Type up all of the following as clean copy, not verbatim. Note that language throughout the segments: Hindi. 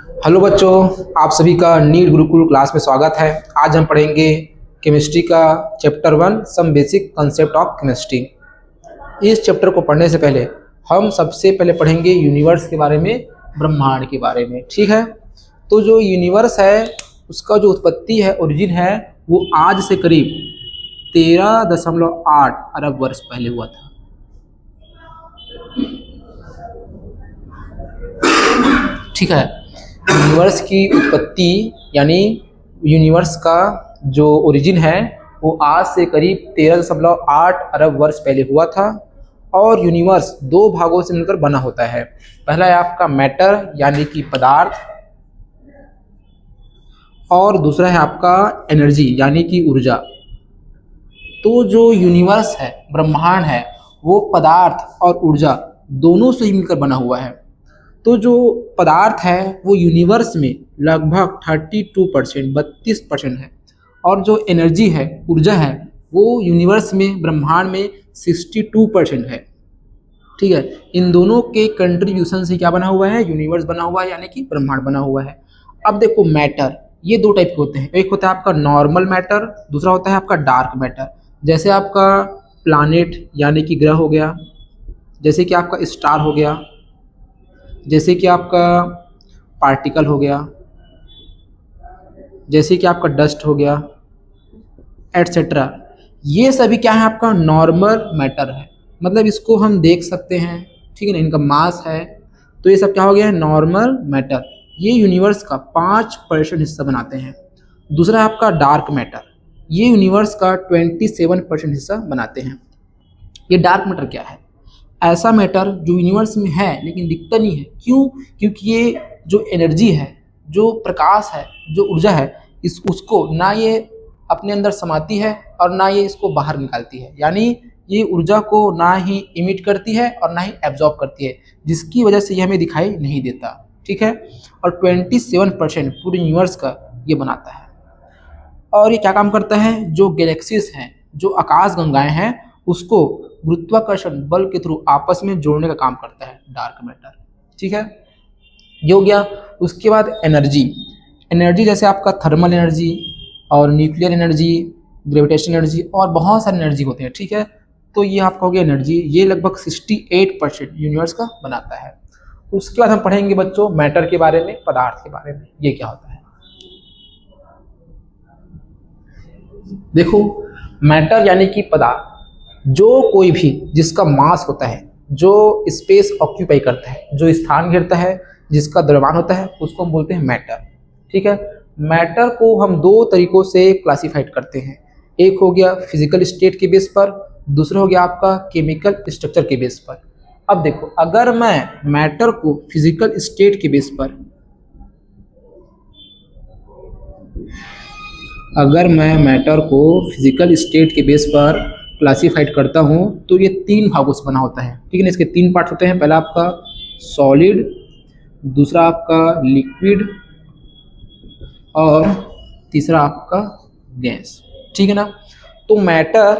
हेलो बच्चों, आप सभी का नीट गुरुकुल क्लास में स्वागत है। आज हम पढ़ेंगे केमिस्ट्री का chapter 1 some basic concept of chemistry. इस चैप्टर को पढ़ने से पहले हम सबसे पहले पढ़ेंगे यूनिवर्स के बारे में, ब्रह्मांड के बारे में। ठीक है, तो जो यूनिवर्स है उसका जो उत्पत्ति है, ओरिजिन है, वो आज से करीब 13.8 अरब वर्ष पहले हुआ था। ठीक है, यूनिवर्स की उत्पत्ति यानी यूनिवर्स का जो ओरिजिन है वो आज से करीब 13.8 अरब वर्ष पहले हुआ था। और यूनिवर्स दो भागों से मिलकर बना होता है। पहला है आपका मैटर यानी कि पदार्थ, और दूसरा है आपका एनर्जी यानी कि ऊर्जा। तो जो यूनिवर्स है, ब्रह्मांड है, वो पदार्थ और ऊर्जा दोनों से ही मिलकर बना हुआ है। तो जो पदार्थ है वो यूनिवर्स में लगभग 32% है, और जो एनर्जी है, ऊर्जा है, वो यूनिवर्स में, ब्रह्मांड में 62% है। ठीक है, इन दोनों के कंट्रीब्यूशन से क्या बना हुआ है? यूनिवर्स बना हुआ है, यानी कि ब्रह्मांड बना हुआ है। अब देखो, मैटर ये दो टाइप के होते हैं। एक होता है आपका नॉर्मल मैटर, दूसरा होता है आपका डार्क मैटर। जैसे आपका प्लैनेट यानी कि ग्रह हो गया, जैसे कि आपका स्टार हो गया, जैसे कि आपका पार्टिकल हो गया, जैसे कि आपका डस्ट हो गया, एटसेट्रा। ये सभी क्या है? आपका नॉर्मल मैटर है, मतलब इसको हम देख सकते हैं। ठीक है ना, इनका मास है, तो ये सब क्या हो गया? Normal matter. ये यूनिवर्स का 5% हिस्सा बनाते हैं। दूसरा आपका डार्क मैटर, ये यूनिवर्स का 27% हिस्सा बनाते हैं। ये डार्क मैटर क्या है? ऐसा मैटर जो यूनिवर्स में है लेकिन दिखता नहीं है। क्यों? क्योंकि ये जो एनर्जी है, जो प्रकाश है, जो ऊर्जा है, उसको ना ये अपने अंदर समाती है और ना ये इसको बाहर निकालती है। यानी ये ऊर्जा को ना ही इमिट करती है और ना ही एब्जॉर्ब करती है, जिसकी वजह से ये हमें दिखाई नहीं देता। ठीक है, और 27% पूरे यूनिवर्स का ये बनाता है। और ये क्या काम करता है? जो गैलेक्सीज हैं, जो आकाश गंगाएं हैं, उसको गुरुत्वाकर्षण बल के थ्रू आपस में जोड़ने का काम करता है डार्क मैटर। ठीक है, ये हो गया। उसके बाद एनर्जी। एनर्जी जैसे आपका थर्मल एनर्जी और न्यूक्लियर एनर्जी, ग्रेविटेशन एनर्जी और बहुत सारी एनर्जी होते हैं। ठीक है, तो ये आपका हो गया एनर्जी। ये लगभग 68% यूनिवर्स का बनाता है। उसके बाद हम पढ़ेंगे बच्चों मैटर के बारे में, पदार्थ के बारे में। ये क्या होता है? देखो, मैटर यानी कि पदार्थ, जो कोई भी जिसका मास होता है, जो स्पेस ऑक्यूपाई करता है, जो स्थान घेरता है, जिसका द्रव्यमान होता है, उसको हम बोलते हैं मैटर। ठीक है, मैटर को हम दो तरीकों से क्लासिफाइड करते हैं। एक हो गया फिजिकल स्टेट के बेस पर, दूसरा हो गया आपका केमिकल स्ट्रक्चर के बेस पर। अब देखो, अगर मैं मैटर को फिजिकल स्टेट के बेस पर क्लासिफाइड करता हूँ तो ये 3 भागों से बना होता है। ठीक है ना, इसके 3 पार्ट होते हैं। पहला आपका सॉलिड, दूसरा आपका लिक्विड और तीसरा आपका गैस। ठीक है ना, तो मैटर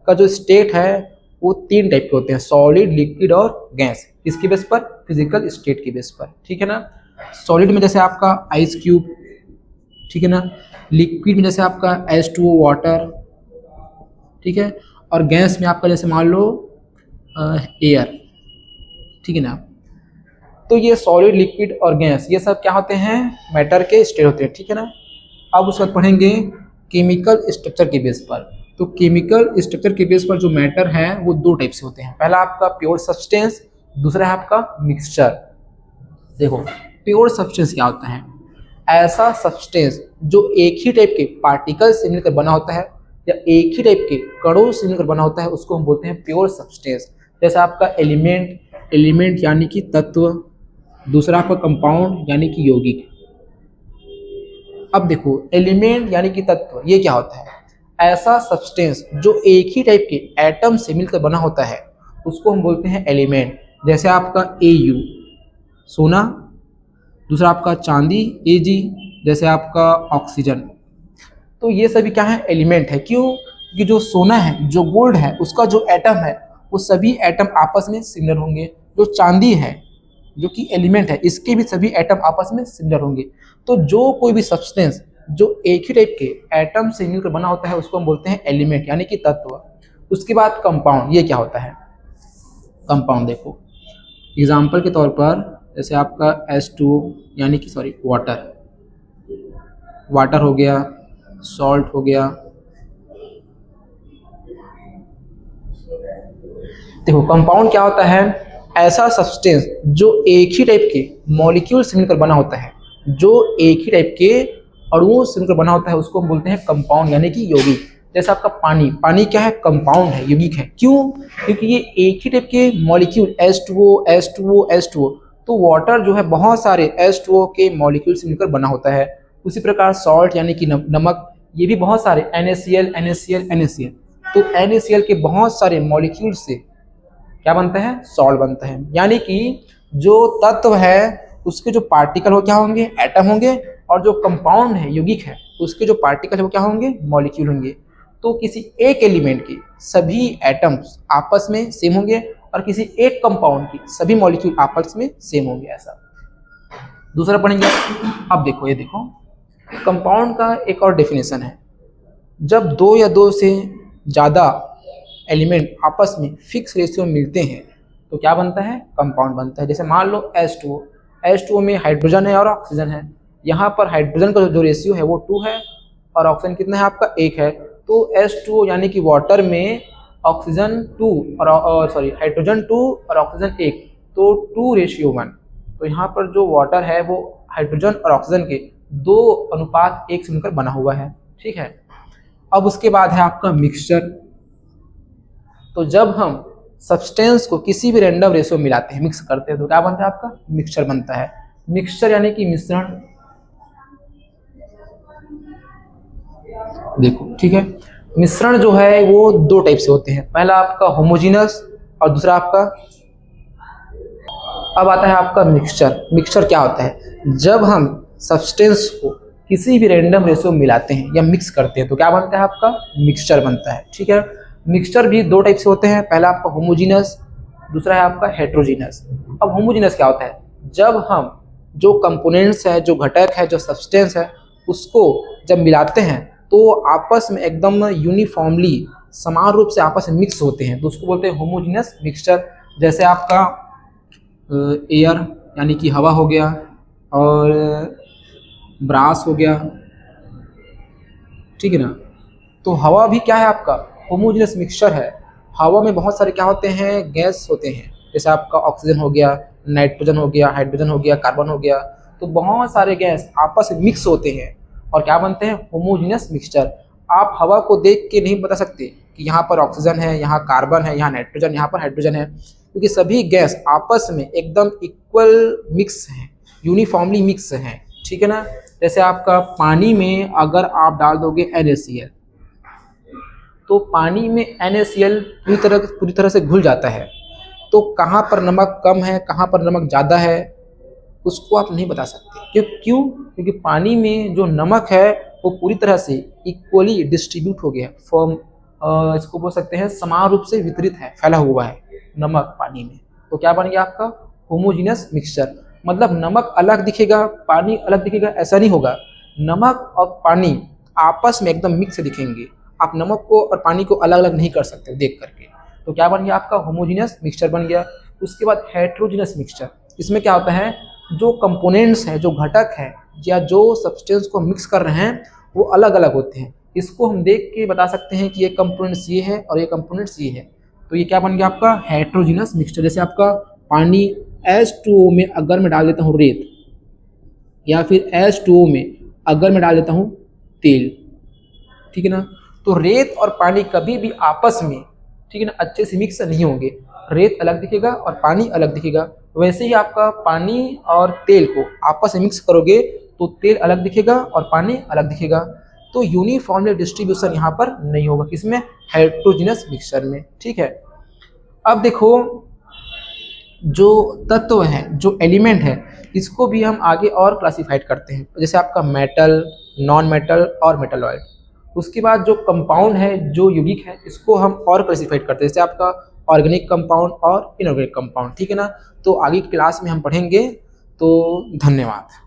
का जो स्टेट है वो 3 टाइप के होते हैं, सॉलिड, लिक्विड और गैस। इसके बेस पर? फिजिकल स्टेट के बेस पर। ठीक है ना, सॉलिड में जैसे आपका आइस क्यूब, ठीक है ना, लिक्विड में जैसे आपका H2O वाटर, ठीक है, और गैस में आपका जैसे मान लो एयर। ठीक है ना, तो ये सॉलिड, लिक्विड और गैस, ये सब क्या होते हैं? मैटर के स्टेट होते हैं। ठीक है ना, अब उसके बाद पढ़ेंगे केमिकल स्ट्रक्चर के बेस पर। तो केमिकल स्ट्रक्चर के बेस पर जो मैटर है वो 2 टाइप से होते हैं। पहला आपका प्योर सब्सटेंस, दूसरा है आपका मिक्सचर। देखो, प्योर सब्सटेंस क्या होता है? ऐसा सब्सटेंस जो एक ही टाइप के पार्टिकल से मिलकर बना होता है या एक ही टाइप के कणों से मिलकर बना होता है, उसको हम बोलते हैं प्योर सब्सटेंस। जैसे आपका एलिमेंट यानी कि तत्व, दूसरा आपका कंपाउंड यानी कि यौगिक। अब देखो, एलिमेंट यानी कि तत्व, ये क्या होता है? ऐसा सब्सटेंस जो एक ही टाइप के एटम से मिलकर बना होता है, उसको हम बोलते हैं एलिमेंट। जैसे आपका Au सोना, दूसरा आपका चांदी Ag, जैसे आपका ऑक्सीजन। तो ये सभी क्या है? एलिमेंट है। क्यों? क्योंकि जो सोना है, जो गोल्ड है, उसका जो एटम है वो सभी एटम आपस में सिमिलर होंगे। जो चांदी है जो कि एलिमेंट है, इसके भी सभी एटम आपस में सिमिलर होंगे। तो जो कोई भी सब्सटेंस जो एक ही टाइप के एटम से मिलकर बना होता है उसको हम बोलते हैं एलिमेंट यानी कि तत्व। उसके बाद कंपाउंड, ये क्या होता है? कंपाउंड देखो एग्जाम्पल के तौर पर जैसे आपका H2O यानी कि सॉरी वाटर हो गया, सॉल्ट हो गया। देखो कंपाउंड क्या होता है? ऐसा सब्सटेंस जो एक ही टाइप के मॉलिक्यूल से मिलकर बना होता है, जो एक ही टाइप के अणुओं से मिलकर बना होता है उसको हम बोलते हैं कंपाउंड यानी कि यौगिक। जैसे आपका पानी, पानी क्या है? कंपाउंड है, यौगिक है। क्यों? क्योंकि ये एक ही टाइप के मॉलिक्यूल H2O तो वाटर जो है बहुत सारे H2O के मॉलिक्यूल से मिलकर बना होता है। उसी प्रकार सॉल्ट यानी कि नमक, ये भी बहुत सारे NaCl तो NaCl के बहुत सारे मॉलिक्यूल से क्या बनता है? सॉल्ट बनता है। यानी कि जो तत्व है उसके जो पार्टिकल हो क्या होंगे? एटम होंगे, और जो कंपाउंड है, यौगिक है, उसके जो पार्टिकल है वो क्या होंगे? मॉलिक्यूल होंगे। तो किसी एक एलिमेंट की सभी एटम्स आपस में सेम होंगे और किसी एक कंपाउंड की सभी मॉलिक्यूल आपस में सेम होंगे। ऐसा दूसरा पढ़ेंगे। अब देखो, ये देखो कंपाउंड का एक और डेफिनेशन है। जब दो या दो से ज़्यादा एलिमेंट आपस में फिक्स रेशियो में मिलते हैं तो क्या बनता है? कंपाउंड बनता है। जैसे मान लो H2O में हाइड्रोजन है और ऑक्सीजन है। यहाँ पर हाइड्रोजन का जो रेशियो है वो 2 है और ऑक्सीजन कितना है आपका? 1 है। तो H2O यानी कि वाटर में ऑक्सीजन 2 और हाइड्रोजन 2 और ऑक्सीजन 1, तो 2:1। तो यहाँ पर जो वाटर है वो हाइड्रोजन और ऑक्सीजन के 2:1 से मिलकर बना हुआ है। ठीक है। अब उसके बाद है आपका मिक्सचर। तो जब हम सब्सटेंस को किसी भी रैंडम रेशियो में मिलाते हैं, मिक्स करते हैं, तो क्या बनता है? आपका मिक्सचर बनता है। मिक्सचर यानी कि मिश्रण। देखो ठीक है, मिश्रण जो है वो दो टाइप से होते हैं। पहला आपका होमोजीनस और दूसरा आपका, अब आता है आपका मिक्सचर। मिक्सचर क्या होता है? जब हम सब्सटेंस को किसी भी रैंडम रेशियो में मिलाते हैं या मिक्स करते हैं तो क्या बनता है? आपका मिक्सचर बनता है। ठीक है। मिक्सचर भी दो टाइप से होते हैं। पहला आपका होमोजीनस, दूसरा है आपका हेट्रोजीनस। अब होमोजीनस क्या होता है? जब हम जो कंपोनेंट्स है, जो घटक है, जो सब्सटेंस है, उसको जब मिलाते हैं तो आपस में एकदम यूनिफॉर्मली समान रूप से आपस में मिक्स होते हैं, तो उसको बोलते हैं होमोजीनस मिक्सचर। जैसे आपका एयर यानी कि हवा हो गया और ब्रास हो गया। ठीक है ना। तो हवा भी क्या है? आपका होमोजेनस मिक्सचर है। हवा में बहुत सारे क्या होते हैं? गैस होते हैं। जैसे आपका ऑक्सीजन हो गया, नाइट्रोजन हो गया, हाइड्रोजन हो गया, कार्बन हो गया। तो बहुत सारे गैस आपस में मिक्स होते हैं और क्या बनते हैं? Homogeneous mixture. आप हवा को देख के नहीं बता सकते कि यहाँ पर ऑक्सीजन है, यहाँ कार्बन है, यहाँ नाइट्रोजन, यहाँ पर हाइड्रोजन है, क्योंकि सभी गैस आपस में एकदम इक्वल मिक्स हैं, यूनिफॉर्मली मिक्स हैं। ठीक है ना। जैसे आपका पानी में अगर आप डाल दोगे NaCl तो पानी में NaCl पूरी तरह से घुल जाता है। तो कहाँ पर नमक कम है, कहाँ पर नमक ज़्यादा है, उसको आप नहीं बता सकते। क्यों? क्योंकि पानी में जो नमक है वो पूरी तरह से इक्वली डिस्ट्रीब्यूट हो गया, इसको बोल सकते हैं समान रूप से वितरित है, फैला हुआ है नमक पानी में। तो क्या बन गया आपका? Homogeneous mixture. मतलब नमक अलग दिखेगा, पानी अलग दिखेगा, ऐसा नहीं होगा। नमक और पानी आपस में एकदम मिक्स दिखेंगे। आप नमक को और पानी को अलग अलग नहीं कर सकते देख करके। तो क्या बन गया? आपका होमोजीनस मिक्सचर बन गया। उसके बाद हेट्रोजीनस मिक्सचर। इसमें क्या होता है? जो कंपोनेंट्स हैं, जो घटक हैं या जो सब्सटेंस को मिक्स कर रहे हैं वो अलग अलग होते हैं। इसको हम देख के बता सकते हैं कि ये कंपोनेंट्स ये है और ये कंपोनेंट्स ये है। तो ये क्या बन गया? आपका हेट्रोजीनस मिक्सचर। जैसे आपका पानी H2O में अगर मैं डाल देता हूँ रेत, या फिर H2O में अगर मैं डाल देता हूँ तेल, ठीक है ना, तो रेत और पानी कभी भी आपस में, ठीक है ना, अच्छे से मिक्स नहीं होंगे। रेत अलग दिखेगा और पानी अलग दिखेगा। वैसे ही आपका पानी और तेल को आपस में मिक्स करोगे तो तेल अलग दिखेगा और पानी अलग दिखेगा। तो यूनिफॉर्मली डिस्ट्रीब्यूशन यहाँ पर नहीं होगा, किसमें? हेट्रोजीनस मिक्सचर में। ठीक है। अब देखो जो तत्व है, जो एलिमेंट है, इसको भी हम आगे और क्लासिफाइड करते हैं। जैसे आपका मेटल, नॉन मेटल और मेटलॉइड। उसके बाद जो कंपाउंड है, जो यौगिक है, इसको हम और क्लासिफाइड करते हैं। जैसे आपका ऑर्गेनिक कंपाउंड और इनऑर्गेनिक कंपाउंड, ठीक है ना। तो आगे की क्लास में हम पढ़ेंगे। तो धन्यवाद।